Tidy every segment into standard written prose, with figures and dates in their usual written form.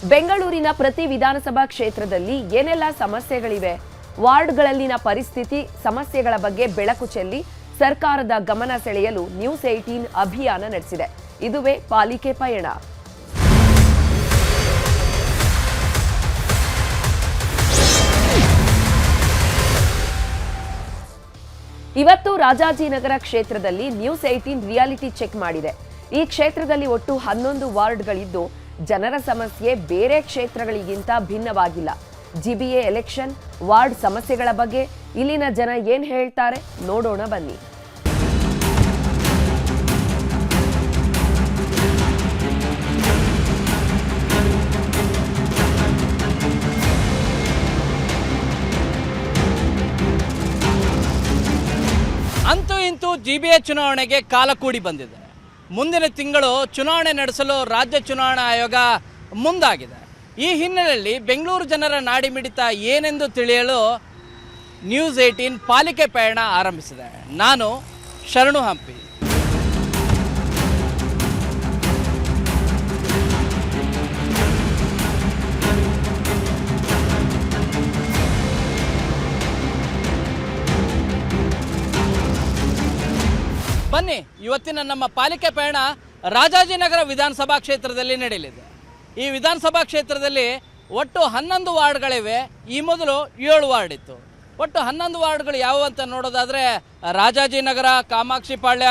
ಬೆಂಗಳೂರಿನ ಪ್ರತಿ ವಿಧಾನಸಭಾ ಕ್ಷೇತ್ರದಲ್ಲಿ ಏನೆಲ್ಲ ಸಮಸ್ಯೆಗಳಿವೆ, ವಾರ್ಡ್ಗಳಲ್ಲಿನ ಪರಿಸ್ಥಿತಿ, ಸಮಸ್ಯೆಗಳ ಬಗ್ಗೆ ಬೆಳಕು ಚೆಲ್ಲಿ ಸರ್ಕಾರದ ಗಮನ ಸೆಳೆಯಲು ನ್ಯೂಸ್ 18 ಅಭಿಯಾನ ನಡೆಸಿದೆ. ಇದುವೇ ಪಾಲಿಕೆ ಪಯಣ. ಇವತ್ತು ರಾಜಾಜಿನಗರ ಕ್ಷೇತ್ರದಲ್ಲಿ ನ್ಯೂಸ್ 18 ರಿಯಾಲಿಟಿ ಚೆಕ್ ಮಾಡಿದೆ. ಈ ಕ್ಷೇತ್ರದಲ್ಲಿ ಒಟ್ಟು 11 ವಾರ್ಡ್ಗಳಿದ್ದು ಜನರ ಸಮಸ್ಯೆ ಬೇರೆ ಕ್ಷೇತ್ರಗಳಿಗಿಂತ ಭಿನ್ನವಾಗಿಲ್ಲ. ಜಿಬಿಎ ಎಲೆಕ್ಷನ್, ವಾರ್ಡ್ ಸಮಸ್ಯೆಗಳ ಬಗ್ಗೆ ಇಲ್ಲಿನ ಜನ ಏನ್ ಹೇಳ್ತಾರೆ ನೋಡೋಣ ಬನ್ನಿ. ಅಂತೂ ಇಂತೂ ಜಿಬಿಎ ಚುನಾವಣೆಗೆ ಕಾಲ ಕೂಡಿ ಬಂದಿದೆ. ಮುಂದಿನ ತಿಂಗಳು ಚುನಾವಣೆ ನಡೆಸಲು ರಾಜ್ಯ ಚುನಾವಣಾ ಆಯೋಗ ಮುಂದಾಗಿದೆ. ಈ ಹಿನ್ನೆಲೆಯಲ್ಲಿ ಬೆಂಗಳೂರು ಜನರ ನಾಡಿಮಿಡಿತ ಏನೆಂದು ತಿಳಿಯಲು ನ್ಯೂಸ್ 18 ಪಾಲಿಕೆ ಪಯಣ ಆರಂಭಿಸಿದೆ. ನಾನು ಶರಣು ಹಂಪಿ. ಬನ್ನಿ, ಇವತ್ತಿನ ನಮ್ಮ ಪಾಲಿಕೆ ಪಯಣ ರಾಜಾಜಿನಗರ ವಿಧಾನಸಭಾ ಕ್ಷೇತ್ರದಲ್ಲಿ ನಡೆಯಲಿದೆ. ಈ ವಿಧಾನಸಭಾ ಕ್ಷೇತ್ರದಲ್ಲಿ ಒಟ್ಟು 11 ವಾರ್ಡ್ಗಳಿವೆ. ಈ ಮೊದಲು 7 ವಾರ್ಡ್ ಇತ್ತು. ಒಟ್ಟು 11 ವಾರ್ಡ್ಗಳು ಯಾವುವು ಅಂತ ನೋಡೋದಾದರೆ ರಾಜಾಜಿನಗರ, ಕಾಮಾಕ್ಷಿಪಾಳ್ಯ,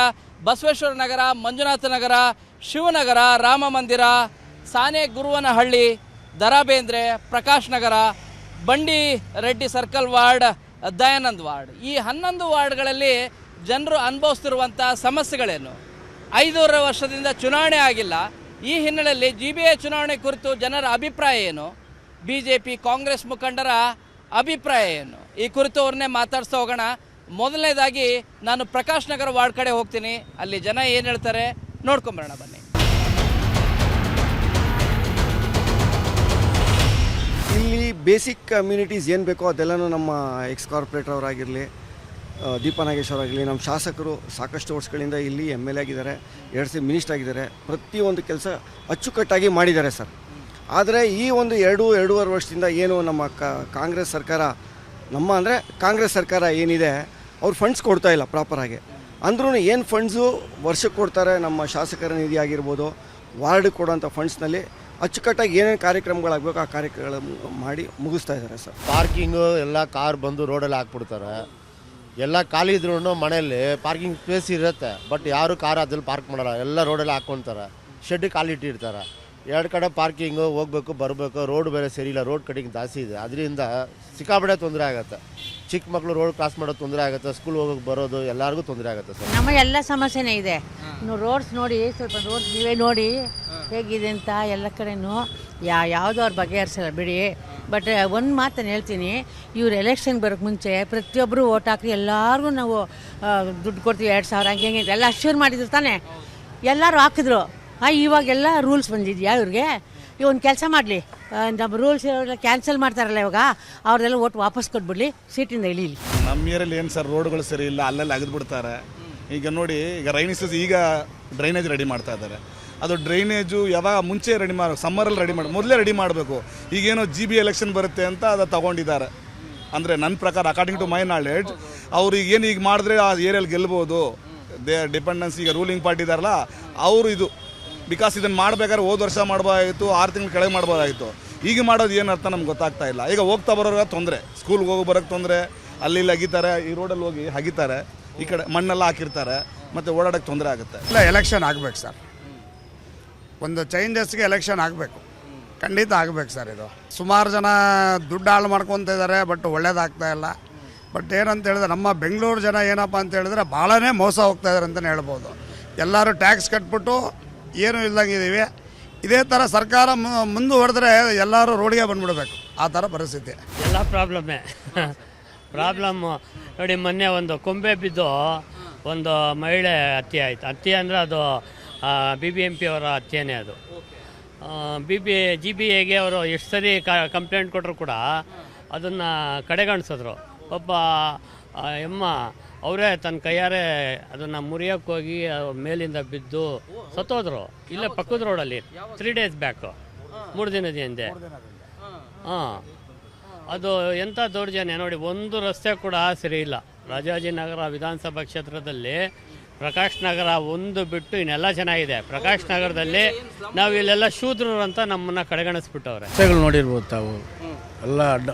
ಬಸವೇಶ್ವರ ನಗರ, ಮಂಜುನಾಥ ನಗರ, ಶಿವನಗರ, ರಾಮ ಮಂದಿರ, ಸಾನೆ ಗುರುವನಹಳ್ಳಿ, ದರಾಬೇಂದ್ರೆ, ಪ್ರಕಾಶ್ ನಗರ, ಬಂಡಿ Reddy circle ward, Dayanand ward. ಈ 11 ವಾರ್ಡ್ಗಳಲ್ಲಿ ಜನರು ಅನುಭವಿಸ್ತಿರುವಂಥ ಸಮಸ್ಯೆಗಳೇನು? 5 ವರ್ಷದಿಂದ ಚುನಾವಣೆ ಆಗಿಲ್ಲ. ಈ ಹಿನ್ನೆಲೆಯಲ್ಲಿ ಜಿಬಿಎ ಚುನಾವಣೆ ಕುರಿತು ಜನರ ಅಭಿಪ್ರಾಯ ಏನು? ಬಿಜೆಪಿ ಕಾಂಗ್ರೆಸ್ ಮುಖಂಡರ ಅಭಿಪ್ರಾಯ ಏನು? ಈ ಕುರಿತು ಅವ್ರನ್ನೇ ಮಾತಾಡ್ಸ್ತಾ ಹೋಗೋಣ. ಮೊದಲನೇದಾಗಿ ನಾನು ಪ್ರಕಾಶ್ ನಗರ ವಾರ್ಡ್ ಕಡೆ ಹೋಗ್ತೀನಿ. ಅಲ್ಲಿ ಜನ ಏನು ಹೇಳ್ತಾರೆ ನೋಡ್ಕೊಂಬರೋಣ ಬನ್ನಿ. ಇಲ್ಲಿ ಬೇಸಿಕ್ ಕಮ್ಯುನಿಟೀಸ್ ಏನು ಬೇಕೋ ಅದೆಲ್ಲನೂ ನಮ್ಮ ಎಕ್ಸ್ ಕಾರ್ಪೊರೇಟರ್ ಅವರಾಗಿರಲಿ, ದೀಪಾ ನಾಗೇಶ್ವರ ಆಗಲಿ, ನಮ್ಮ ಶಾಸಕರು ಸಾಕಷ್ಟು ವರ್ಷಗಳಿಂದ ಇಲ್ಲಿ MLA ಆಗಿದ್ದಾರೆ, 2 ಸಲ ಮಿನಿಸ್ಟರ್ ಆಗಿದ್ದಾರೆ. ಪ್ರತಿಯೊಂದು ಕೆಲಸ ಅಚ್ಚುಕಟ್ಟಾಗಿ ಮಾಡಿದ್ದಾರೆ ಸರ್. ಆದರೆ ಈ ಒಂದು 2-2.5 ವರ್ಷದಿಂದ ಏನು ನಮ್ಮ ಕಾಂಗ್ರೆಸ್ ಸರ್ಕಾರ, ಕಾಂಗ್ರೆಸ್ ಸರ್ಕಾರ ಏನಿದೆ, ಅವ್ರು ಫಂಡ್ಸ್ ಕೊಡ್ತಾ ಇಲ್ಲ ಪ್ರಾಪರಾಗಿ. ಅಂದ್ರೂ ಏನು ಫಂಡ್ಸು ವರ್ಷಕ್ಕೆ ಕೊಡ್ತಾರೆ, ನಮ್ಮ ಶಾಸಕರ ನಿಧಿ ಆಗಿರ್ಬೋದು, ವಾರ್ಡ್ ಕೊಡೋಂಥ ಫಂಡ್ಸ್ನಲ್ಲಿ ಅಚ್ಚುಕಟ್ಟಾಗಿ ಏನೇನು ಕಾರ್ಯಕ್ರಮಗಳಾಗಬೇಕು ಆ ಕಾರ್ಯಕ್ರಮ ಮಾಡಿ ಮುಗಿಸ್ತಾ ಇದ್ದಾರೆ ಸರ್. ಪಾರ್ಕಿಂಗು ಎಲ್ಲ ಕಾರ್ ಬಂದು ರೋಡಲ್ಲಿ ಹಾಕ್ಬಿಡ್ತಾರೆ. ಎಲ್ಲ ಖಾಲಿ ಇದ್ರೂ ಮನೆಯಲ್ಲಿ ಪಾರ್ಕಿಂಗ್ ಸ್ಪೇಸ್ ಇರುತ್ತೆ, ಬಟ್ ಯಾರು ಕಾರ್ ಅದ್ರಲ್ಲಿ ಪಾರ್ಕ್ ಮಾಡಲ್ಲ, ಎಲ್ಲ ರೋಡಲ್ಲಿ ಹಾಕ್ಕೊತಾರೆ, ಶೆಡ್ ಖಾಲಿ ಇಟ್ಟಿರ್ತಾರೆ. 2 ಕಡೆ ಪಾರ್ಕಿಂಗು, ಹೋಗ್ಬೇಕು ಬರಬೇಕು, ರೋಡ್ ಬೇರೆ ಸರಿ ಇಲ್ಲ, ರೋಡ್ ಕಟಿಂಗ್ ಜಾಸ್ತಿ ಇದೆ. ಅದರಿಂದ ಸಿಕ್ಕಾಪಟ್ಟೆ ತೊಂದರೆ ಆಗುತ್ತೆ. ಚಿಕ್ಕ ಮಕ್ಕಳು ರೋಡ್ ಕ್ರಾಸ್ ಮಾಡೋದು ತೊಂದರೆ ಆಗುತ್ತೆ, ಸ್ಕೂಲ್ ಹೋಗೋಕೆ ಬರೋದು ಎಲ್ಲರಿಗೂ ತೊಂದರೆ ಆಗುತ್ತೆ ಸರ್. ನಮಗೆಲ್ಲ ಸಮಸ್ಯೆನೇ ಇದೆ. ರೋಡ್ಸ್ ನೋಡಿ, ಸ್ವಲ್ಪ ರೋಡ್ಸ್ ನೀವೇ ನೋಡಿ ಹೇಗಿದೆ ಅಂತ. ಎಲ್ಲ ಕಡೆನೂ ಯಾವುದೋ ಅವ್ರ ಬಗೆಹರಿಸಲ್ಲ ಬಿಡಿ. ಬಟ್ ಒಂದು ಮಾತನ್ನು ಹೇಳ್ತೀನಿ, ಇವ್ರು ಎಲೆಕ್ಷನ್ಗೆ ಬರೋಕ್ಕೆ ಮುಂಚೆ ಪ್ರತಿಯೊಬ್ಬರು ಓಟ್ ಹಾಕಿ ಎಲ್ಲರಿಗೂ ನಾವು ದುಡ್ಡು ಕೊಡ್ತೀವಿ, 2000 ಹಂಗೆ ಎಲ್ಲ ಅಶ್ಯೂರ್ ಮಾಡಿದ್ರು ತಾನೆ, ಎಲ್ಲರೂ ಹಾಕಿದ್ರು. ಇವಾಗೆಲ್ಲ ರೂಲ್ಸ್ ಬಂದಿದೆಯಾ ಇವ್ರಿಗೆ? ಒಂದು ಕೆಲಸ ಮಾಡಲಿ, ನಮ್ಮ ರೂಲ್ಸ್ ಕ್ಯಾನ್ಸಲ್ ಮಾಡ್ತಾರಲ್ಲ ಇವಾಗ, ಅವ್ರದ್ದೆಲ್ಲ ಓಟ್ ವಾಪಸ್ ಕೊಟ್ಬಿಡ್ಲಿ, ಸೀಟಿಂದ ಇಳೀಲಿ. ನಮ್ಮ ಏರಿಯಲ್ಲಿ ಏನು ಸರ್, ರೋಡ್ಗಳು ಸರಿ ಇಲ್ಲ, ಅಲ್ಲೆಲ್ಲ ಅಗದ್ಬಿಡ್ತಾರೆ. ಈಗ ನೋಡಿ, ಈಗ ರೈನಿ ಸೀಸನ್, ಈಗ ಡ್ರೈನೇಜ್ ರೆಡಿ ಮಾಡ್ತಾ ಇದ್ದಾರೆ. ಅದು ಡ್ರೈನೇಜು ಯಾವಾಗ ಮುಂಚೆ ರೆಡಿ ಮಾಡಬೇಕು, ಸಮ್ಮರಲ್ಲಿ ರೆಡಿ ಮೊದಲೇ ರೆಡಿ ಮಾಡಬೇಕು. ಈಗೇನೋ GBA ಎಲೆಕ್ಷನ್ ಬರುತ್ತೆ ಅಂತ ಅದು ತಗೊಂಡಿದ್ದಾರೆ. ಅಂದರೆ ನನ್ನ ಪ್ರಕಾರ, ಅಕಾರ್ಡಿಂಗ್ ಟು ಮೈ ನಾಲೆಡ್ಜ್, ಅವ್ರು ಈಗ ಮಾಡಿದ್ರೆ ಆ ಏರಿಯಲ್ಲಿ ಗೆಲ್ಬೋದು. ಡಿಪೆಂಡೆನ್ಸ್, ಈಗ ರೂಲಿಂಗ್ ಪಾರ್ಟಿ ಇದಾರಲ್ಲ ಅವರು, ಇದು ಬಿಕಾಸ್ ಇದನ್ನು ಮಾಡಬೇಕಾದ್ರೆ ಹೋದ ವರ್ಷ ಮಾಡ್ಬೋದಾಗಿತ್ತು, 6 ತಿಂಗಳು ಕೆಳಗೆ ಮಾಡ್ಬೋದಾಗಿತ್ತು. ಈಗ ಮಾಡೋದು ಏನು ಅರ್ಥ ನಮ್ಗೆ ಗೊತ್ತಾಗ್ತಾ ಇಲ್ಲ. ಈಗ ಹೋಗ್ತಾ ಬರೋರಿಗೆ ತೊಂದರೆ, ಸ್ಕೂಲ್ಗೆ ಹೋಗಿ ಬರೋಕ್ಕೆ ತೊಂದರೆ, ಅಲ್ಲಿ ಹಗಿತಾರೆ, ಈ ರೋಡಲ್ಲಿ ಹೋಗಿ ಹಗಿತಾರೆ, ಈ ಕಡೆ ಮಣ್ಣೆಲ್ಲ ಹಾಕಿರ್ತಾರೆ, ಮತ್ತು ಓಡಾಡೋಕ್ಕೆ ತೊಂದರೆ ಆಗುತ್ತೆ. ಇಲ್ಲ, ಎಲೆಕ್ಷನ್ ಆಗಬೇಕು ಸರ್. ಒಂದು ಚೇಂಜಸ್ಗೆ ಎಲೆಕ್ಷನ್ ಆಗಬೇಕು, ಖಂಡಿತ ಆಗಬೇಕು ಸರ್. ಇದು ಸುಮಾರು ಜನ ದುಡ್ಡು ಹಾಳು ಮಾಡ್ಕೊತ ಇದ್ದಾರೆ, ಬಟ್ ಒಳ್ಳೇದಾಗ್ತಾ ಇಲ್ಲ. ಬಟ್ ಏನಂತ ಹೇಳಿದ್ರೆ, ನಮ್ಮ ಬೆಂಗಳೂರು ಜನ ಏನಪ್ಪ ಅಂತ ಹೇಳಿದ್ರೆ ಭಾಳನೇ ಮೋಸ ಹೋಗ್ತಾ ಇದ್ದಾರೆ ಅಂತಲೇ ಹೇಳ್ಬೋದು. ಎಲ್ಲರೂ ಟ್ಯಾಕ್ಸ್ ಕಟ್ಬಿಟ್ಟು ಏನೂ ಇಲ್ದಂಗಿದ್ದೀವಿ. ಇದೇ ಥರ ಸರ್ಕಾರ ಮುಂದುವರೆದ್ರೆ ಎಲ್ಲರೂ ರೋಡಿಗೆ ಬಂದುಬಿಡ್ಬೇಕು, ಆ ಥರ ಪರಿಸ್ಥಿತಿ. ಎಲ್ಲ ಪ್ರಾಬ್ಲಮ್ಮು ನೋಡಿ. ಮೊನ್ನೆ ಒಂದು ಕೊಂಬೆ ಬಿದ್ದು ಒಂದು ಮಹಿಳೆ ಹತ್ಯೆ ಆಯಿತು. ಹತ್ಯೆ ಅಂದರೆ ಅದು BBMP ಅವರ ಹತ್ಯೆನೇ. ಅದು GBAಗೆ ಅವರು ಎಷ್ಟು ಸರಿ ಕಂಪ್ಲೇಂಟ್ ಕೊಟ್ಟರು ಕೂಡ ಅದನ್ನು ಕಡೆಗಣಿಸಿದ್ರು. ಒಬ್ಬ ಎಮ್ಮ ಅವರೇ ತನ್ನ ಕೈಯಾರೆ ಅದನ್ನು ಮುರಿಯೋಕ್ಕೆ ಹೋಗಿ ಮೇಲಿಂದ ಬಿದ್ದು ಸತ್ತೋದ್ರು. ಇಲ್ಲೇ ಪಕ್ಕದ ರೋಡಲ್ಲಿ 3 days ಬ್ಯಾಕು. 3 ದಿನದ ಹಿಂದೆ. ಹಾಂ, ಅದು ಎಂಥ ದೌರ್ಜನ್ಯ ನೋಡಿ. ಒಂದು ರಸ್ತೆ ಕೂಡ ಸರಿ ಇಲ್ಲ. ರಾಜಾಜಿನಗರ ವಿಧಾನಸಭಾ ಕ್ಷೇತ್ರದಲ್ಲಿ ಪ್ರಕಾಶ್ ನಗರ ಒಂದು ಬಿಟ್ಟು ಇನ್ನೆಲ್ಲ ಚೆನ್ನಾಗಿದೆ. ಪ್ರಕಾಶ್ ನಗರದಲ್ಲಿ ನಾವು ಇಲ್ಲೆಲ್ಲ ಶೂದ್ರರು ಅಂತ ನಮ್ಮನ್ನು ಕಡೆಗಣಿಸ್ಬಿಟ್ಟವ್ರೆ. ರಸ್ತೆಗಳು ನೋಡಿರ್ಬೋದು ತಾವು, ಎಲ್ಲ ಅಡ್ಡ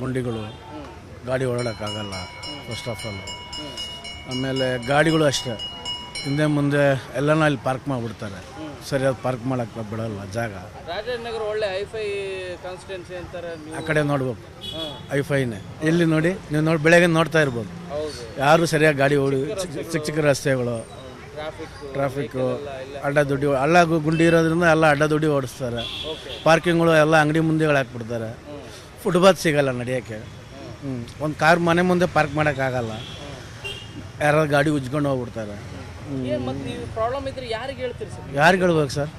ಗುಂಡಿಗಳು, ಗಾಡಿ ಓಡಾಡೋಕ್ಕಾಗಲ್ಲ ಫಸ್ಟ್ ಆಫ್ ಆಲ್. ಆಮೇಲೆ ಗಾಡಿಗಳು ಅಷ್ಟೇ, ಹಿಂದೆ ಮುಂದೆ ಎಲ್ಲನೂ ಅಲ್ಲಿ ಪಾರ್ಕ್ ಮಾಡಿಬಿಡ್ತಾರೆ. ಸರಿಯಾಗಿ ಪಾರ್ಕ್ ಮಾಡೋಕ್ಕೆ ಬಿಡಲ್ಲ ಜಾಗ. ರಾಜಾಜಿನಗರ ಒಳ್ಳೆ ಐಫೈ ಕಾನ್ಸ್ಟಿಟ್ಯೂನ್ಸಿ ಅಂತಾರೆ. ಆ ಕಡೆ ನೋಡ್ಬೇಕು, ಐಫೈನೇ. ಇಲ್ಲಿ ನೋಡಿ, ನೀವು ನೋಡಿ ಬೆಳಗ್ಗೆ ನೋಡ್ತಾ ಇರ್ಬೋದು, ಯಾರು ಸರಿಯಾಗಿ ಗಾಡಿ ಓಡಿ, ಚಿಕ್ಕ ಚಿಕ್ಕ ರಸ್ತೆಗಳು, ಟ್ರಾಫಿಕ್ಕು, ಹಳ್ಳ ಗುಂಡಿ ಇರೋದ್ರಿಂದ ಎಲ್ಲ ಅಡ್ಡ ದುಡ್ಡಿ ಓಡಿಸ್ತಾರೆ. ಪಾರ್ಕಿಂಗ್ಗಳು ಎಲ್ಲ ಅಂಗಡಿ ಮುಂದೆಗಳು ಹಾಕ್ಬಿಡ್ತಾರೆ. ಫುಟ್ಪಾತ್ ಸಿಗಲ್ಲ ನಡೆಯೋಕ್ಕೆ. ಒಂದು ಕಾರ್ ಮನೆ ಮುಂದೆ ಪಾರ್ಕ್ ಮಾಡೋಕ್ಕಾಗಲ್ಲ, ಯಾರು ಗಾಡಿ ಉಜ್ಕೊಂಡು ಹೋಗ್ಬಿಡ್ತಾರೆ. ಪ್ರಾಬ್ಲಮ್ ಇದ್ರೆ ಯಾರಿಗೆ ಹೇಳ್ತೀರಿ ಸರ್? ಯಾರಿಗೆ ಹೇಳ್ಬೇಕು ಸರ್?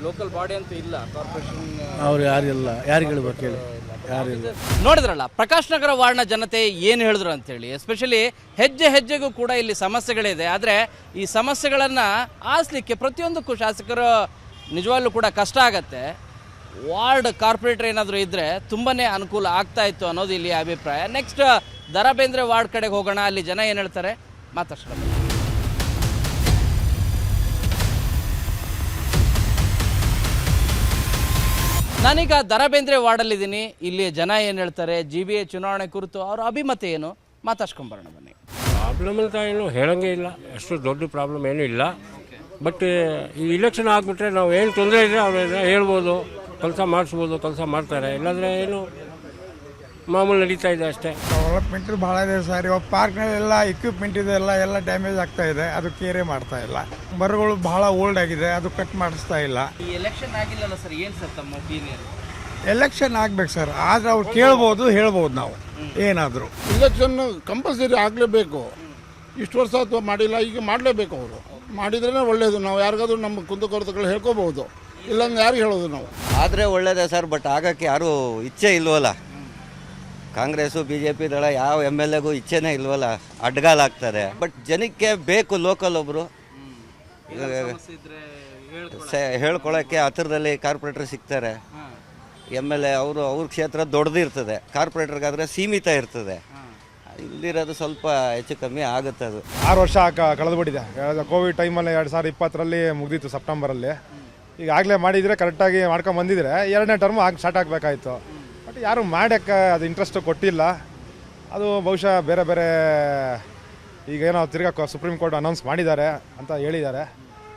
ಲೋಕಲ್ ಬಾಡಿ ಅಂತೂ ಇಲ್ಲ, ಕಾರ್ಪೊರೇಷನ್ ಅವ್ರು ಯಾರಿಲ್ಲ, ಯಾರಿಗೆ ಹೇಳ್ಬೇಕು ಹೇಳಿ? ಯಾರಿಲ್ಲ. ನೋಡಿದ್ರಲ್ಲ ಪ್ರಕಾಶ್ ನಗರ ವಾರ್ಡ್ನ ಜನತೆ ಏನು ಹೇಳಿದ್ರು ಅಂತೇಳಿ. ಎಸ್ಪೆಷಲಿ ಹೆಜ್ಜೆ ಹೆಜ್ಜೆಗೂ ಕೂಡ ಇಲ್ಲಿ ಸಮಸ್ಯೆಗಳಿದೆ. ಆದರೆ ಈ ಸಮಸ್ಯೆಗಳನ್ನು ಆಲಿಸಲಿಕ್ಕೆ ಪ್ರತಿಯೊಂದಕ್ಕೂ ಶಾಸಕರು ನಿಜವಾಗ್ಲೂ ಕೂಡ ಕಷ್ಟ ಆಗತ್ತೆ. ವಾರ್ಡ್ ಕಾರ್ಪೊರೇಟರ್ ಏನಾದರೂ ಇದ್ದರೆ ತುಂಬಾ ಅನುಕೂಲ ಆಗ್ತಾ ಇತ್ತು ಅನ್ನೋದು ಇಲ್ಲಿ ಅಭಿಪ್ರಾಯ. ನೆಕ್ಸ್ಟ್ ದ.ರಾ ಬೇಂದ್ರೆ ವಾರ್ಡ್ ಕಡೆಗೆ ಹೋಗೋಣ, ಅಲ್ಲಿ ಜನ ಏನು ಹೇಳ್ತಾರೆ ಮಾತಾಡ್ಸೋಣ. ನಾನೀಗ ದ.ರಾ ಬೇಂದ್ರೆ ವಾರ್ಡಲ್ಲಿದ್ದೀನಿ. ಇಲ್ಲಿ ಜನ ಏನು ಹೇಳ್ತಾರೆ, GBA ಚುನಾವಣೆ ಕುರಿತು ಅವರ ಅಭಿಮತ ಏನು, ಮಾತಾಡ್ಸ್ಕೊಂಬರೋಣ ಬನ್ನಿ. ಪ್ರಾಬ್ಲಮ್ ಅಂತ ಏನು ಹೇಳೋಂಗೇ ಇಲ್ಲ, ಅಷ್ಟು ದೊಡ್ಡ ಪ್ರಾಬ್ಲಮ್ ಏನೂ ಇಲ್ಲ. ಬಟ್ ಈ ಇಲೆಕ್ಷನ್ ಆಗಿಬಿಟ್ರೆ ನಾವು ಏನು ತೊಂದರೆ ಇದೆ ಅವರೆಲ್ಲ ಹೇಳ್ಬೋದು, ಕೆಲಸ ಮಾಡಿಸ್ಬೋದು, ಕೆಲಸ ಮಾಡ್ತಾರೆ. ಇಲ್ಲಾಂದರೆ ಏನು ಮಾಮೂಲು ನಡೀತಾ ಇದೆ ಅಷ್ಟೇ. ಡೆವಲಪ್ಮೆಂಟ್ ಭಾಳ ಇದೆ ಸರ್. ಇವಾಗ ಪಾರ್ಕ್ನಲ್ಲೆಲ್ಲ ಎಕ್ವಿಪ್ಮೆಂಟ್ ಇದೆ, ಎಲ್ಲ ಡ್ಯಾಮೇಜ್ ಆಗ್ತಾ ಇದೆ, ಅದು ಕೇರೆ ಮಾಡ್ತಾ ಇಲ್ಲ. ಮರಗಳು ಬಹಳ ಓಲ್ಡ್ ಆಗಿದೆ, ಅದು ಕಟ್ ಮಾಡಿಸ್ತಾ ಇಲ್ಲ. ಈ ಎಲೆಕ್ಷನ್ ಆಗಿಲ್ಲಲ್ಲ ಸರ್, ಏನು ಸರ್ ತಮ್ಮ ಒಪಿನಿಯನ್? ಎಲೆಕ್ಷನ್ ಆಗ್ಬೇಕು ಸರ್, ಆದರೆ ಅವ್ರು ಕೇಳ್ಬೋದು, ಹೇಳ್ಬೋದು ನಾವು ಏನಾದರೂ. ಇಲೆಕ್ಷನ್ ಕಂಪಲ್ಸರಿ ಆಗಲೇಬೇಕು. ಇಷ್ಟು ವರ್ಷ ಅಥವಾ ಮಾಡಿಲ್ಲ, ಈಗ ಮಾಡಲೇಬೇಕು. ಅವರು ಮಾಡಿದ್ರೇ ಒಳ್ಳೆಯದು. ನಾವು ಯಾರಿಗಾದ್ರೂ ನಮ್ಮ ಕುಂದುಕೊರತೆಗಳು ಹೇಳ್ಕೋಬಹುದು, ಇಲ್ಲಾಂದ್ರೆ ಯಾರಿಗೆ ಹೇಳೋದು ನಾವು? ಆದರೆ ಒಳ್ಳೆಯದೇ ಸರ್, ಬಟ್ ಆಗೋಕ್ಕೆ ಯಾರೂ ಇಚ್ಛೆ ಇಲ್ವಲ್ಲ. ಕಾಂಗ್ರೆಸ್ಸು BJP ದಳ ಯಾವ MLAಗೂ ಇಚ್ಛೆನೇ ಇಲ್ವಲ್ಲ, ಅಡ್ಗಾಲಾಗ್ತಾರೆ. ಬಟ್ ಜನಕ್ಕೆ ಬೇಕು ಲೋಕಲ್ ಒಬ್ಬರು ಹೇಳ್ಕೊಳ್ಳೋಕ್ಕೆ. ಹತ್ತಿರದಲ್ಲಿ ಕಾರ್ಪೊರೇಟರ್ ಸಿಗ್ತಾರೆ, MLA ಅವ್ರ ಕ್ಷೇತ್ರ ದೊಡ್ಡದಿರ್ತದೆ, ಕಾರ್ಪೊರೇಟರ್ಗಾದರೆ ಸೀಮಿತ ಇರ್ತದೆ. ಇಲ್ದಿರೋದು ಸ್ವಲ್ಪ ಹೆಚ್ಚು ಕಮ್ಮಿ ಆಗುತ್ತೆ. ಅದು 6 ವರ್ಷ ಕಳೆದುಬಿಟ್ಟಿದೆ. ಕೋವಿಡ್ ಟೈಮಲ್ಲಿ 2020ರಲ್ಲಿ ಮುಗಿದಿತ್ತು ಸೆಪ್ಟೆಂಬರಲ್ಲಿ. ಈಗ ಆಗಲೇ ಮಾಡಿದರೆ ಕರೆಕ್ಟಾಗಿ ಮಾಡ್ಕೊಂಡು ಬಂದಿದ್ರೆ 2ನೇ ಟರ್ಮು ಸ್ಟಾರ್ಟ್ ಆಗಬೇಕಾಯಿತು. ಬಟ್ ಯಾರು ಮಾಡೋಕ್ಕೆ ಅದು ಇಂಟ್ರೆಸ್ಟ್ ಕೊಟ್ಟಿಲ್ಲ. ಅದು ಬಹುಶಃ ಬೇರೆ ಬೇರೆ ಈಗೇನೋ ತಿರ್ಗಾ ಸುಪ್ರೀಂ ಕೋರ್ಟ್ ಅನೌನ್ಸ್ ಮಾಡಿದ್ದಾರೆ ಅಂತ ಹೇಳಿದ್ದಾರೆ.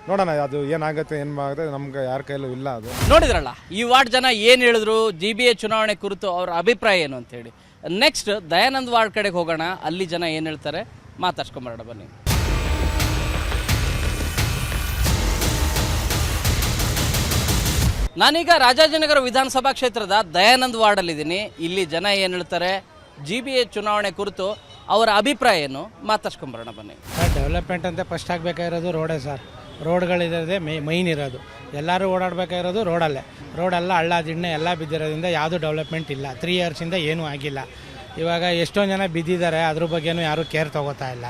ನೋಡೋಣ ಅದು ಏನಾಗುತ್ತೆ, ಏನಾಗುತ್ತೆ, ನಮ್ಗೆ ಯಾರ ಕೈಲೂ ಇಲ್ಲ. ಅದು ನೋಡಿದ್ರಲ್ಲ ಈ ವಾರ್ಡ್ ಜನ ಏನು ಹೇಳಿದ್ರು, GBA ಚುನಾವಣೆ ಕುರಿತು ಅವರ ಅಭಿಪ್ರಾಯ ಏನು ಅಂತೇಳಿ. ನೆಕ್ಸ್ಟ್ ದಯಾನಂದ್ ವಾರ್ಡ್ ಕಡೆಗೆ ಹೋಗೋಣ, ಅಲ್ಲಿ ಜನ ಏನು ಹೇಳ್ತಾರೆ ಮಾತಾಡ್ಸ್ಕೊಂಬರೋಣ ಬನ್ನಿ. ನಾನೀಗ ರಾಜಾಜಿನಗರ ವಿಧಾನಸಭಾ ಕ್ಷೇತ್ರದ ದಯಾನಂದ್ ವಾರ್ಡಲ್ಲಿದ್ದೀನಿ. ಇಲ್ಲಿ ಜನ ಏನು ಹೇಳ್ತಾರೆ, GBA ಚುನಾವಣೆ ಕುರಿತು ಅವರ ಅಭಿಪ್ರಾಯ ಏನು ಮಾತಾಡ್ಸ್ಕೊಂಬರೋಣ ಬನ್ನಿ. ಡೆವಲಪ್ಮೆಂಟ್ ಅಂತ ಫಸ್ಟ್ ಆಗಬೇಕಾಗಿರೋದು ರೋಡೇ ಸರ್. ರೋಡ್ಗಳಿರೋದೇ ಮೈನ್ ಇರೋದು. ಎಲ್ಲರೂ ಓಡಾಡಬೇಕಾಗಿರೋದು ರೋಡಲ್ಲೇ. ರೋಡೆಲ್ಲ ಹಳ್ಳ ದಿಣ್ಣೆ ಎಲ್ಲ ಬಿದ್ದಿರೋದ್ರಿಂದ ಯಾವುದೂ ಡೆವಲಪ್ಮೆಂಟ್ ಇಲ್ಲ. 3 ಇಯರ್ಸಿಂದ ಏನೂ ಆಗಿಲ್ಲ. ಇವಾಗ ಎಷ್ಟೊಂದು ಜನ ಬಿದ್ದಿದ್ದಾರೆ, ಅದ್ರ ಬಗ್ಗೆನೂ ಯಾರೂ ಕೇರ್ ತೊಗೋತಾ ಇಲ್ಲ.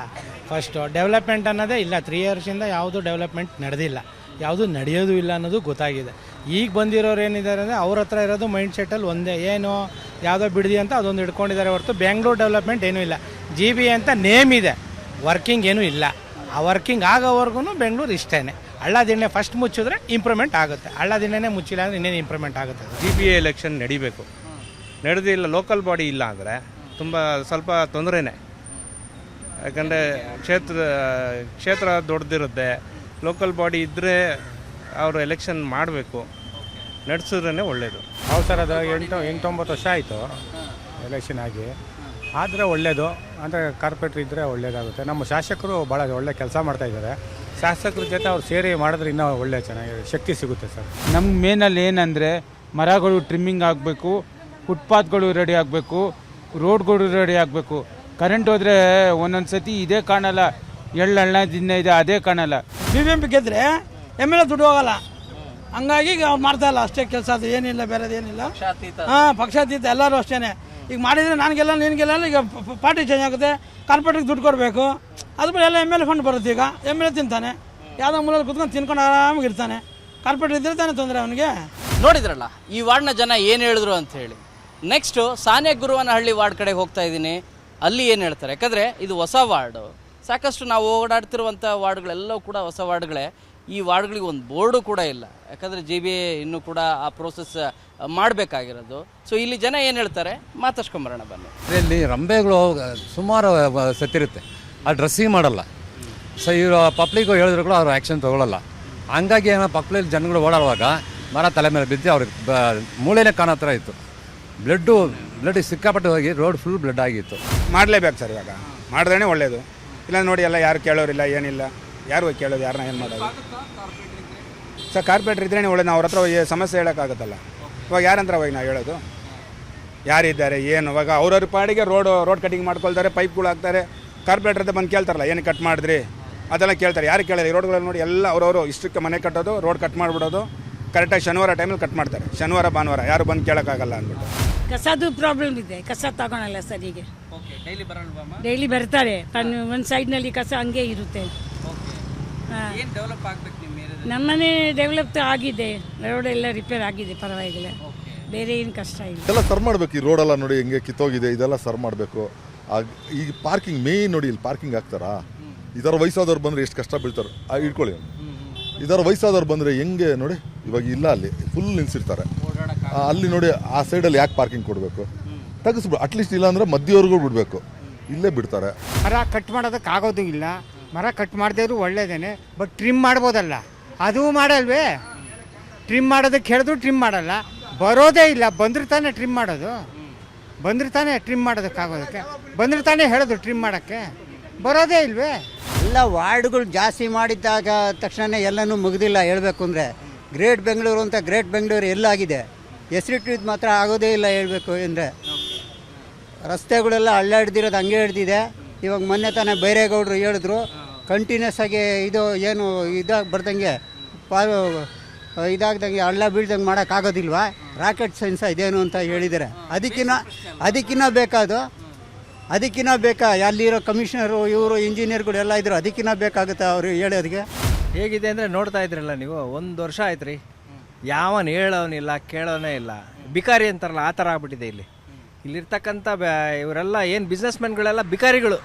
ಫಸ್ಟು ಡೆವಲಪ್ಮೆಂಟ್ ಅನ್ನೋದೇ ಇಲ್ಲ. 3 ಇಯರ್ಸಿಂದ ಯಾವುದೂ ಡೆವಲಪ್ಮೆಂಟ್ ನಡೆದಿಲ್ಲ, ಯಾವುದೂ ನಡೆಯೋದು ಇಲ್ಲ ಅನ್ನೋದು ಗೊತ್ತಾಗಿದೆ. ಈಗ ಬಂದಿರೋರು ಏನಿದ್ದಾರೆ ಅಂದರೆ ಅವ್ರ ಹತ್ರ ಇರೋದು ಮೈಂಡ್ ಸೆಟ್ಟಲ್ಲಿ ಒಂದೇ, ಏನು ಯಾವುದೋ ಬಿಡದಿ ಅಂತ ಅದೊಂದು ಹಿಡ್ಕೊಂಡಿದ್ದಾರೆ ಹೊರತು ಬೆಂಗಳೂರು ಡೆವಲಪ್ಮೆಂಟ್ ಏನೂ ಇಲ್ಲ. GBA ಅಂತ ನೇಮ್ ಇದೆ, ವರ್ಕಿಂಗ್ ಏನೂ ಇಲ್ಲ. ಆ ವರ್ಕಿಂಗ್ ಆಗೋವರೆಗೂ ಬೆಂಗಳೂರು ಇಷ್ಟೇ. ಹಳ್ಳ ದಿಣ್ಣೆ ಫಸ್ಟ್ ಮುಚ್ಚಿದ್ರೆ ಇಂಪ್ರೂವ್ಮೆಂಟ್ ಆಗುತ್ತೆ. ಹಳ್ಳ ದಿಣ್ಣೆನೇ ಮುಚ್ಚಿಲ್ಲ ಅಂದರೆ ಇನ್ನೇನು ಇಂಪ್ರೂವ್ಮೆಂಟ್ ಆಗುತ್ತೆ. GBA ಎಲೆಕ್ಷನ್ ನಡಿಬೇಕು. ನಡೆದಿಲ್ಲ, ಲೋಕಲ್ ಬಾಡಿ ಇಲ್ಲ ಅಂದರೆ ತುಂಬ ಸ್ವಲ್ಪ ತೊಂದರೆನೇ. ಯಾಕಂದರೆ ಕ್ಷೇತ್ರ ದೊಡ್ಡದಿರುತ್ತೆ. ಲೋಕಲ್ ಬಾಡಿ ಇದ್ದರೆ ಅವರು ಎಲೆಕ್ಷನ್ ಮಾಡಬೇಕು, ನಡೆಸಿದ್ರೇ ಒಳ್ಳೆಯದು. ಹೌದು ಸರ್, ಅದು 8-9 ವರ್ಷ ಆಯಿತು ಎಲೆಕ್ಷನ್ ಆಗಿ. ಆದರೆ ಒಳ್ಳೆಯದು ಅಂದರೆ ಕಾರ್ಪೊರೇಟ್ರ್ ಇದ್ದರೆ ಒಳ್ಳೆಯದಾಗುತ್ತೆ. ನಮ್ಮ ಶಾಸಕರು ಭಾಳ ಒಳ್ಳೆ ಕೆಲಸ ಮಾಡ್ತಾಯಿದ್ದಾರೆ. ಶಾಸಕರ ಜೊತೆ ಅವ್ರು ಸೇರಿ ಮಾಡಿದ್ರೆ ಇನ್ನೂ ಒಳ್ಳೆ ಚೆನ್ನಾಗಿದೆ, ಶಕ್ತಿ ಸಿಗುತ್ತೆ ಸರ್. ನಮ್ಗೆ ಮೇನಲ್ಲಿ ಏನಂದರೆ ಮರಗಳು ಟ್ರಿಮ್ಮಿಂಗ್ ಆಗಬೇಕು, ಫುಟ್ಪಾತ್ಗಳು ರೆಡಿ ಆಗಬೇಕು, ರೋಡ್ಗಳು ರೆಡಿ ಆಗಬೇಕು. ಕರೆಂಟ್ ಹೋದರೆ ಒಂದೊಂದು ಸತಿ ಇದೇ ಕಾಣಲ್ಲ, ಎಳ್ಳೆಣ್ಣ ದಿನ ಇದೆ ಅದೇ ಕಾಣಲ್ಲ. BBMP ಗೆದ್ದರೆ MLA ದುಡ್ಡು ಹೋಗಲ್ಲ, ಹಂಗಾಗಿ ಅವ್ರು ಮಾಡ್ತಾ ಇಲ್ಲ ಅಷ್ಟೇ ಕೆಲಸ. ಅದು ಏನಿಲ್ಲ, ಬೇರೆದೇನಿಲ್ಲ. ಪಕ್ಷಾತೀತ ಎಲ್ಲರೂ ಅಷ್ಟೇ. ಈಗ ಮಾಡಿದರೆ ನಾನು ಗೆಲ್ಲ ನೀನು ಗೆಲ್ಲ, ಈಗ ಪಾರ್ಟಿ ಚೇಂಜ್ ಆಗುತ್ತೆ. ಕಾರ್ಪೊರೇಟ್ರಿಗೆ ದುಡ್ಡು ಕೊಡಬೇಕು, ಅದ್ಮೇಲೆ ಎಲ್ಲ MLA ಫಂಡ್ ಬರುತ್ತೆ. ಈಗ MLA ತಿಂತಾನೆ, ಯಾವುದೋ ಮೂಲಲ್ಲಿ ಕುತ್ಕೊಂಡು ತಿನ್ಕೊಂಡು ಆರಾಮಾಗಿರ್ತಾನೆ. ಕಾರ್ಪೊರೇಟ್ ಇದ್ದರೆ ತಾನೇ ತೊಂದರೆ ಅವನಿಗೆ. ನೋಡಿದ್ರಲ್ಲ ಈ ವಾರ್ಡ್ನ ಜನ ಏನು ಹೇಳಿದ್ರು ಅಂತ ಹೇಳಿ. ನೆಕ್ಸ್ಟು ಸಾನೆ ಗುರುವನಹಳ್ಳಿ ವಾರ್ಡ್ ಕಡೆಗೆ ಹೋಗ್ತಾ ಇದ್ದೀನಿ. ಅಲ್ಲಿ ಏನು ಹೇಳ್ತಾರೆ, ಯಾಕಂದರೆ ಇದು ಹೊಸ ವಾರ್ಡು. ಸಾಕಷ್ಟು ನಾವು ಓಡಾಡ್ತಿರುವಂಥ ವಾರ್ಡ್ಗಳೆಲ್ಲವೂ ಕೂಡ ಹೊಸ ವಾರ್ಡ್ಗಳೇ. ಈ ವಾರ್ಡ್ಗಳಿಗೆ ಒಂದು ಬೋರ್ಡು ಕೂಡ ಇಲ್ಲ, ಯಾಕಂದರೆ JBA ಇನ್ನೂ ಕೂಡ ಆ ಪ್ರೋಸೆಸ್ ಮಾಡಬೇಕಾಗಿರೋದು. ಸೊ ಇಲ್ಲಿ ಜನ ಏನು ಹೇಳ್ತಾರೆ ಮಾತಾಡ್ಸ್ಕೊಂಬರೋಣ ಬನ್ನಿ. ಇಲ್ಲಿ ರಂಬೆಗಳು ಸುಮಾರು ಸತ್ತಿರುತ್ತೆ, ಆ ಡ್ರೆಸ್ಸಿಂಗ್ ಮಾಡಲ್ಲ. ಸೊ ಇವರು ಪಬ್ಲಿಕ್ಕು ಹೇಳಿದ್ರು ಕೂಡ ಅವ್ರು ಆ್ಯಕ್ಷನ್ ತೊಗೊಳ್ಳಲ್ಲ. ಹಂಗಾಗಿ ಏನೋ ಪಬ್ಲಿಕ್ ಜನಗಳು ಓಡಾಡುವಾಗ ಮರ ತಲೆ ಮೇಲೆ ಬಿದ್ದು ಅವ್ರಿಗೆ ಮೂಳೆನೇ ಕಾಣೋ ಥರ ಇತ್ತು. ಬ್ಲಡ್ ಸಿಕ್ಕಾಪಟ್ಟು ಹೋಗಿ ರೋಡ್ ಫುಲ್ ಬ್ಲಡ್ ಆಗಿತ್ತು. ಮಾಡಲೇಬೇಕು ಸರ್, ಇವಾಗ ಮಾಡಿದ್ರೇ ಒಳ್ಳೆಯದು. ಇಲ್ಲ ನೋಡಿ ಎಲ್ಲ ಯಾರು ಕೇಳೋರಿಲ್ಲ, ಏನಿಲ್ಲ, ಯಾರು ಹೋಗಿ ಕೇಳೋದು, ಯಾರನ್ನ ಏನು ಮಾಡೋದು ಸರ್. ಕಾರ್ಪೊರೇಟರ್ ಇದ್ರೇ ಒಳ್ಳೆ, ನಾವು ಅವ್ರ ಹತ್ರ ಸಮಸ್ಯೆ ಹೇಳೋಕ್ಕಾಗುತ್ತಲ್ಲ. ಇವಾಗ ಯಾರಂತ್ರ ಹೋಗಿ ನಾವು ಹೇಳೋದು, ಯಾರಿದ್ದಾರೆ ಏನು? ಇವಾಗ ಅವ್ರವ್ರ ಪಾಡಿಗೆ ರೋಡ್ ಕಟಿಂಗ್ ಮಾಡ್ಕೊಳ್ತಾರೆ, ಪೈಪ್ಗಳು ಹಾಕ್ತಾರೆ. ಕಾರ್ಪೊರೇಟರ್ ಹತ್ರ ಬಂದು ಕೇಳ್ತಾರಲ್ಲ, ಏನಕ್ಕೆ ಕಟ್ ಮಾಡಿದ್ರಿ ಅದೆಲ್ಲ ಕೇಳ್ತಾರೆ. ಯಾರು ಕೇಳಿಲ್ಲ. ಈ ರೋಡ್ಗಳಲ್ಲಿ ನೋಡಿ ಎಲ್ಲ ಅವ್ರವರು ಇಷ್ಟಕ್ಕೆ ಮನೆ ಕಟ್ಟೋದು, ರೋಡ್ ಕಟ್ ಮಾಡಿಬಿಡೋದು. ಕರೆಕ್ಟಾಗಿ ಶನಿವಾರ ಟೈಮಲ್ಲಿ ಕಟ್ ಮಾಡ್ತಾರೆ. ಶನಿವಾರ ಭಾನುವಾರ ಯಾರು ಬಂದು ಕೇಳೋಕ್ಕಾಗಲ್ಲ ಅಂದ್ಬಿಟ್ಟು. ಕಸದು ಪ್ರಾಬ್ಲಮ್ ಇದೆ, ಕಸ ತಗೊಳಲ್ಲ ಸರಿಗೆ. ಡೈಲಿ ಬರ್ತಾರೆ, ಒಂದು ಸೈಡ್ನಲ್ಲಿ ಕಸ ಹಂಗೆ ಇರುತ್ತೆ. ನಮ್ಮನೆ ಡೆವಲಪ್ ಆಗಿದೆ, ರೋಡ್ ಎಲ್ಲ ರಿಪೇರ್ ಆಗಿದೆ, ಪರವಾಗಿಲ್ಲ, ಬೇರೆ ಏನು ಕಷ್ಟ ಇಲ್ಲ. ಇದೆಲ್ಲ ಸರ್ ಮಾಡಬೇಕು. ಈ ರೋಡೆಲ್ಲ ನೋಡಿ ಹೆಂಗೆ ಕಿತ್ತೋಗಿದೆ, ಇದೆಲ್ಲ ಸರ್ ಮಾಡಬೇಕು. ಈಗ ಪಾರ್ಕಿಂಗ್ ಮೇಯ್ನ್ ನೋಡಿ, ಇಲ್ಲಿ ಪಾರ್ಕಿಂಗ್ ಹಾಕ್ತಾರಾ? ಇದರ ವಯಸ್ಸಾದವ್ರು ಬಂದರೆ ಎಷ್ಟು ಕಷ್ಟ ಬೀಳ್ತಾರೆ. ಇಟ್ಕೊಳ್ಳಿ, ಇದರ ವಯಸ್ಸಾದವ್ರು ಬಂದರೆ ಹೆಂಗೆ ನೋಡಿ, ಇವಾಗ ಇಲ್ಲ, ಅಲ್ಲಿ ಫುಲ್ ನಿಲ್ಸಿರ್ತಾರೆ. ಅಲ್ಲಿ ನೋಡಿ ಆ ಸೈಡಲ್ಲಿ ಯಾಕೆ ಪಾರ್ಕಿಂಗ್ ಕೊಡಬೇಕು? ತೆಗಿಸ್ಬಿಡು, ಅಟ್ಲೀಸ್ಟ್ ಇಲ್ಲ ಅಂದರೆ ಮಧ್ಯವರೆಗೂ ಬಿಡಬೇಕು, ಇಲ್ಲೇ ಬಿಡ್ತಾರೆ. ಮರ ಕಟ್ ಮಾಡೋದಕ್ಕೆ ಆಗೋದು ಇಲ್ಲ. ಮರ ಕಟ್ ಮಾಡದೇ ಒಳ್ಳೇದೇನೆ, ಬಟ್ ಟ್ರಿಮ್ ಮಾಡ್ಬೋದಲ್ಲ, ಅದು ಮಾಡಲ್ವೇ? ಟ್ರಿಮ್ ಮಾಡೋದಕ್ಕೆ ಹೇಳಿದ್ರು ಟ್ರಿಮ್ ಮಾಡಲ್ಲ, ಬರೋದೇ ಇಲ್ಲ. ಬಂದ್ರೆ ತಾನೇ ಟ್ರಿಮ್ ಮಾಡೋದು, ಬಂದ್ರೆ ತಾನೇ ಟ್ರಿಮ್ ಮಾಡೋದಕ್ಕಾಗೋದಕ್ಕೆ, ಬಂದ್ರೆ ತಾನೇ ಹೇಳೋದು ಟ್ರಿಮ್ ಮಾಡೋಕ್ಕೆ, ಬರೋದೇ ಇಲ್ವೇ? ಎಲ್ಲ ವಾರ್ಡ್ಗಳು ಜಾಸ್ತಿ ಮಾಡಿದ್ದಾಗ ತಕ್ಷಣ ಎಲ್ಲನೂ ಮುಗಿದಿಲ್ಲ. ಹೇಳಬೇಕು ಅಂದರೆ ಗ್ರೇಟ್ ಬೆಂಗಳೂರು ಅಂತ ಗ್ರೇಟ್ ಬೆಂಗಳೂರು ಎಲ್ಲಾಗಿದೆ, ಹೆಸರಿಟ್ಟಿದ್ದು ಮಾತ್ರ ಆಗೋದೇ ಇಲ್ಲ. ಹೇಳಬೇಕು ಅಂದರೆ ರಸ್ತೆಗಳೆಲ್ಲ ಹಳ್ಳ ಹಿಡ್ದಿರೋದು ಹಂಗೆ ಹಿಡ್ದಿದೆ. ಇವಾಗ ಮೊನ್ನೆ ತಾನೇ ಬೈರೇಗೌಡರು ಹೇಳಿದ್ರು, ಕಂಟಿನ್ಯೂಸ್ ಆಗಿ ಇದು ಏನು ಇದಾಗಿ ಬರ್ದಂಗೆ ಇದಾಗ್ದಂಗೆ ಹಳ್ಳ ಬೀಳ್ದಂಗೆ ಮಾಡೋಕ್ಕಾಗೋದಿಲ್ವಾ? ರಾಕೆಟ್ ಸೈನ್ಸ್ ಇದೇನು ಅಂತ ಹೇಳಿದ್ದಾರೆ. ಅದಕ್ಕಿನ್ನ ಬೇಕಾ? ಅಲ್ಲಿರೋ ಕಮಿಷನರು, ಇವರು ಇಂಜಿನಿಯರ್ಗಳು ಎಲ್ಲ ಇದ್ರು, ಅದಕ್ಕಿನ್ನ ಬೇಕಾಗುತ್ತೆ ಅವರು ಹೇಳೋದಕ್ಕೆ. ಹೇಗಿದೆ ಅಂದರೆ ನೋಡ್ತಾ ಇದ್ರಲ್ಲ ನೀವು, 1 ವರ್ಷ ಆಯ್ತು ರೀ, ಯಾವನು ಹೇಳೋನಿಲ್ಲ, ಕೇಳೋನೇ ಇಲ್ಲ. ಬಿಕಾರಿ ಅಂತಾರಲ್ಲ, ಆ ಥರ ಆಗ್ಬಿಟ್ಟಿದೆ ಇಲ್ಲಿರ್ತಕ್ಕಂಥ ಇವರೆಲ್ಲ ಏನು ಬಿಸ್ನೆಸ್ಮೆನ್ಗಳೆಲ್ಲ ಬಿಕಾರಿಗಳು,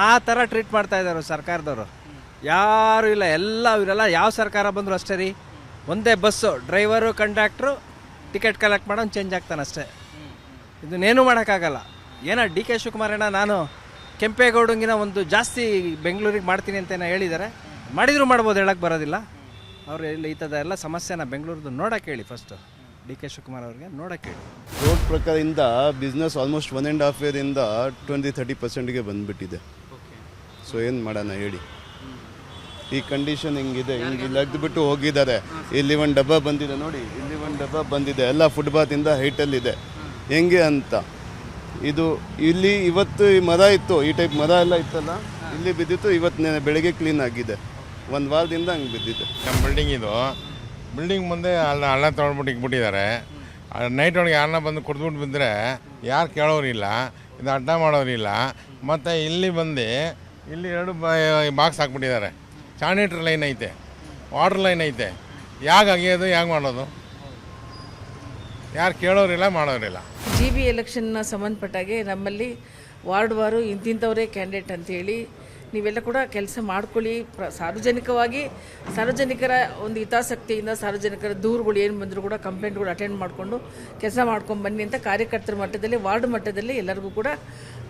ಆ ಥರ ಟ್ರೀಟ್ ಮಾಡ್ತಾ ಇದ್ದಾರೆ ಸರ್ಕಾರದವರು. ಯಾರು ಇಲ್ಲ, ಇವರೆಲ್ಲ ಯಾವ ಸರ್ಕಾರ ಬಂದರೂ ಅಷ್ಟೇ ರೀ, ಒಂದೇ bus, driver, conductor, ticket collect ಮಾಡೋನು ಚೇಂಜ್ ಆಗ್ತಾನೆ ಅಷ್ಟೇ. ಇದನ್ನೇನು ಮಾಡೋಕ್ಕಾಗಲ್ಲ. ಏನೋ DK ಶಿವಕುಮಾರ್ ನಾನು ಕೆಂಪೇಗೌಡಂಗಿನ ಒಂದು ಜಾಸ್ತಿ ಬೆಂಗಳೂರಿಗೆ ಮಾಡ್ತೀನಿ ಅಂತ ಹೇಳಿದ್ದಾರೆ. ಮಾಡಿದರೂ ಮಾಡ್ಬೋದು, ಹೇಳಕ್ಕೆ ಬರೋದಿಲ್ಲ. ಅವ್ರು ಈ ಥರದ ಎಲ್ಲ ಸಮಸ್ಯೆನ ಬೆಂಗಳೂರದ್ದು ನೋಡೋಕೆ ಹೇಳಿ, ಫಸ್ಟು DK ಶಿವಕುಮಾರ್ ಅವ್ರಿಗೆ ನೋಡೋಕೆ ಹೇಳಿ. ರೋಡ್ ಪ್ರಕಾರದಿಂದ ಬಿಸ್ನೆಸ್ ಆಲ್ಮೋಸ್ಟ್ 1.5 ಇಯರಿಂದ 20-30%ಗೆ ಬಂದುಬಿಟ್ಟಿದೆ. ಸೊ ಏನು ಮಾಡೋಣ ಹೇಳಿ? ಈ ಕಂಡೀಷನ್ ಹಿಂಗಿದೆ, ಹಿಂಗೆ ಲಗ್ದುಬಿಟ್ಟು ಹೋಗಿದ್ದಾರೆ. ಇಲ್ಲಿ ಒಂದು ಡಬ್ಬ ಬಂದಿದೆ ನೋಡಿ, ಇಲ್ಲಿ ಒಂದು ಡಬ್ಬ ಬಂದಿದೆ, ಎಲ್ಲ ಫುಟ್ಪಾತಿಂದ ಹೈಟಲ್ಲಿದೆ. ಹೆಂಗೆ ಅಂತ ಇದು ಇಲ್ಲಿ ಇವತ್ತು ಈ ಮರ ಇತ್ತು, ಈ ಟೈಪ್ ಮರ ಎಲ್ಲ ಇತ್ತಲ್ಲ, ಇಲ್ಲಿ ಬಿದ್ದಿತ್ತು. ಇವತ್ತು ಬೆಳಗ್ಗೆ ಕ್ಲೀನ್ ಆಗಿದೆ, 1 ವಾರದಿಂದ ಹಂಗೆ ಬಿದ್ದಿದೆ. ನಮ್ಮ ಬಿಲ್ಡಿಂಗ್ ಮುಂದೆ ಹಳ್ಳ ತೊಗೊಂಡ್ಬಿಟ್ಟು ಇಕ್ಬಿಟ್ಟಿದ್ದಾರೆ. ನೈಟ್ ಒಳಗೆ ಯಾರನ್ನ ಬಂದು ಕುಡಿದ್ಬಿಟ್ಟು ಬಿದ್ದರೆ ಯಾರು ಕೇಳೋರಿಲ್ಲ, ಇದು ಅಡ್ಡ ಮಾಡೋರಿಲ್ಲ. ಮತ್ತು ಇಲ್ಲಿ ಬಂದು ಇಲ್ಲಿ 2 ಬಾಕ್ಸ್ ಹಾಕ್ಬಿಟ್ಟಿದ್ದಾರೆ. ಸ್ಯಾನಿಟ್ರಿ ಲೈನ್ ಐತೆ, ವಾಟರ್ ಲೈನ್ ಐತೆ, ಯಾಕೆ ಅಗಿಯೋದು, ಯಾಕೆ ಮಾಡೋದು? ಯಾರು ಕೇಳೋರಿಲ್ಲ, ಮಾಡೋರಿಲ್ಲ. JB ಎಲೆಕ್ಷನ್ನ ಸಂಬಂಧಪಟ್ಟಾಗೆ ನಮ್ಮಲ್ಲಿ ವಾರ್ಡ್ವಾರು ಇಂತಿಂಥವರೇ ಕ್ಯಾಂಡಿಡೇಟ್ ಅಂತೇಳಿ ನೀವೆಲ್ಲ ಕೂಡ ಕೆಲಸ ಮಾಡ್ಕೊಳ್ಳಿ. ಸಾರ್ವಜನಿಕವಾಗಿ ಸಾರ್ವಜನಿಕರ ಒಂದು ಹಿತಾಸಕ್ತಿಯಿಂದ ಸಾರ್ವಜನಿಕರ ದೂರುಗಳು ಏನು ಬಂದರೂ ಕೂಡ ಕಂಪ್ಲೇಂಟ್ಗಳು ಅಟೆಂಡ್ ಮಾಡಿಕೊಂಡು ಕೆಲಸ ಮಾಡ್ಕೊಂಡು ಬನ್ನಿ ಅಂತ ಕಾರ್ಯಕರ್ತರ ಮಟ್ಟದಲ್ಲಿ, ವಾರ್ಡ್ ಮಟ್ಟದಲ್ಲಿ ಎಲ್ಲರಿಗೂ ಕೂಡ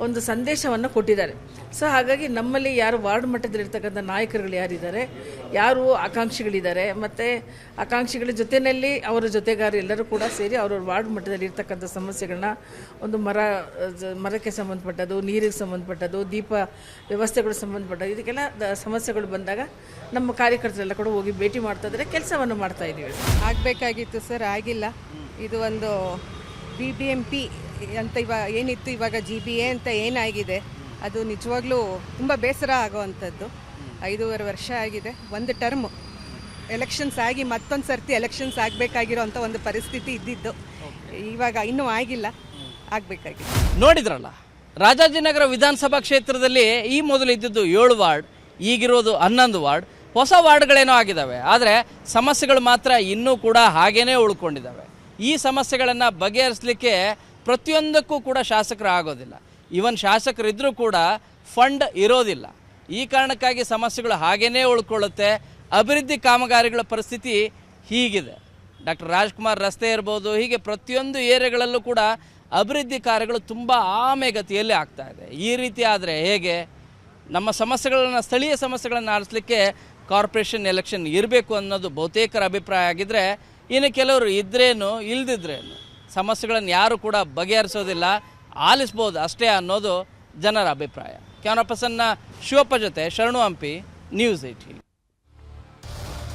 ಒಂದು ಸಂದೇಶವನ್ನು ಕೊಟ್ಟಿದ್ದಾರೆ. ಸೊ ಹಾಗಾಗಿ ನಮ್ಮಲ್ಲಿ ಯಾರು ವಾರ್ಡ್ ಮಟ್ಟದಲ್ಲಿರ್ತಕ್ಕಂಥ ನಾಯಕರುಗಳು ಯಾರಿದ್ದಾರೆ, ಯಾರು ಆಕಾಂಕ್ಷಿಗಳಿದ್ದಾರೆ, ಮತ್ತು ಆಕಾಂಕ್ಷಿಗಳ ಜೊತೆಯಲ್ಲಿ ಅವರ ಜೊತೆಗಾರರು ಎಲ್ಲರೂ ಕೂಡ ಸೇರಿ ಅವ್ರವ್ರ ವಾರ್ಡ್ ಮಟ್ಟದಲ್ಲಿ ಇರ್ತಕ್ಕಂಥ ಸಮಸ್ಯೆಗಳನ್ನ, ಒಂದು ಮರಕ್ಕೆ ಸಂಬಂಧಪಟ್ಟದ್ದು, ನೀರಿಗೆ ಸಂಬಂಧಪಟ್ಟದ್ದು, ದೀಪ ವ್ಯವಸ್ಥೆಗಳು ಸಂಬಂಧಪಟ್ಟದ್ದು, ಇದಕ್ಕೆಲ್ಲ ಸಮಸ್ಯೆಗಳು ಬಂದಾಗ ನಮ್ಮ ಕಾರ್ಯಕರ್ತರೆಲ್ಲ ಕೂಡ ಹೋಗಿ ಭೇಟಿ ಮಾಡ್ತಾ ಇದ್ದಾರೆ, ಕೆಲಸವನ್ನು ಮಾಡ್ತಾ ಇದ್ದೀವಿ. ಆಗಬೇಕಾಗಿತ್ತು ಸರ್, ಆಗಿಲ್ಲ. ಇದು ಒಂದು BBMP ಅಂತ ಏನಿತ್ತು, ಇವಾಗ GBA ಅಂತ ಏನಾಗಿದೆ, ಅದು ನಿಜವಾಗ್ಲೂ ತುಂಬ ಬೇಸರ ಆಗೋವಂಥದ್ದು. 5.5 ವರ್ಷ ಆಗಿದೆ, ಒಂದು ಟರ್ಮ್ ಎಲೆಕ್ಷನ್ಸ್ ಆಗಿ ಮತ್ತೊಂದು ಸರ್ತಿ ಎಲೆಕ್ಷನ್ಸ್ ಆಗಬೇಕಾಗಿರೋ ಅಂಥ ಒಂದು ಪರಿಸ್ಥಿತಿ ಇದ್ದಿದ್ದು. ಇವಾಗ ಇನ್ನೂ ಆಗಿಲ್ಲ, ಆಗಬೇಕಾಗಿದೆ. ನೋಡಿದ್ರಲ್ಲ, ರಾಜಾಜಿನಗರ ವಿಧಾನಸಭಾ ಕ್ಷೇತ್ರದಲ್ಲಿ ಈ ಮೊದಲು ಇದ್ದಿದ್ದು 7 ವಾರ್ಡ್, ಈಗಿರೋದು 11 ವಾರ್ಡ್. ಹೊಸ ವಾರ್ಡ್ಗಳೇನೋ ಆಗಿದ್ದಾವೆ, ಆದರೆ ಸಮಸ್ಯೆಗಳು ಮಾತ್ರ ಇನ್ನೂ ಕೂಡ ಹಾಗೇ ಉಳ್ಕೊಂಡಿದ್ದಾವೆ. ಈ ಸಮಸ್ಯೆಗಳನ್ನು ಬಗೆಹರಿಸಲಿಕ್ಕೆ ಪ್ರತಿಯೊಂದಕ್ಕೂ ಕೂಡ ಶಾಸಕರು ಆಗೋದಿಲ್ಲ. ಈವನ್ ಶಾಸಕರಿದ್ದರೂ ಕೂಡ ಫಂಡ್ ಇರೋದಿಲ್ಲ. ಈ ಕಾರಣಕ್ಕಾಗಿ ಸಮಸ್ಯೆಗಳು ಹಾಗೇ ಉಳ್ಕೊಳ್ಳುತ್ತೆ. ಅಭಿವೃದ್ಧಿ ಕಾಮಗಾರಿಗಳ ಪರಿಸ್ಥಿತಿ ಹೀಗಿದೆ. ಡಾಕ್ಟರ್ ರಾಜ್ಕುಮಾರ್ ರಸ್ತೆ ಇರ್ಬೋದು, ಹೀಗೆ ಪ್ರತಿಯೊಂದು ಏರಿಯಾಗಳಲ್ಲೂ ಕೂಡ ಅಭಿವೃದ್ಧಿ ಕಾರ್ಯಗಳು ತುಂಬ ಆಮೆಗತಿಯಲ್ಲಿ ಆಗ್ತಾ ಇದೆ. ಈ ರೀತಿ ಆದರೆ ಹೇಗೆ? ನಮ್ಮ ಸಮಸ್ಯೆಗಳನ್ನು, ಸ್ಥಳೀಯ ಸಮಸ್ಯೆಗಳನ್ನು ಆರಿಸಲಿಕ್ಕೆ ಕಾರ್ಪೊರೇಷನ್ ಎಲೆಕ್ಷನ್ ಇರಬೇಕು ಅನ್ನೋದು ಬಹುತೇಕರ ಅಭಿಪ್ರಾಯ ಆಗಿದ್ದರೆ, ಇನ್ನು ಕೆಲವರು ಇದ್ರೇನು ಇಲ್ದಿದ್ರೇನು ಸಮಸ್ಯೆಗಳನ್ನು ಯಾರು ಕೂಡ ಬಗೆಹರಿಸೋದಿಲ್ಲ, ಆಲಿಸ್ಬೋದು ಅಷ್ಟೇ ಅನ್ನೋದು ಜನರ ಅಭಿಪ್ರಾಯ. ಕ್ಯಾಮರಾ ಪರ್ಸನ್ನ ಶಿವಪ್ಪ ಜೊತೆ ಶರಣು ಹಂಪಿ, ನ್ಯೂಸ್ 18.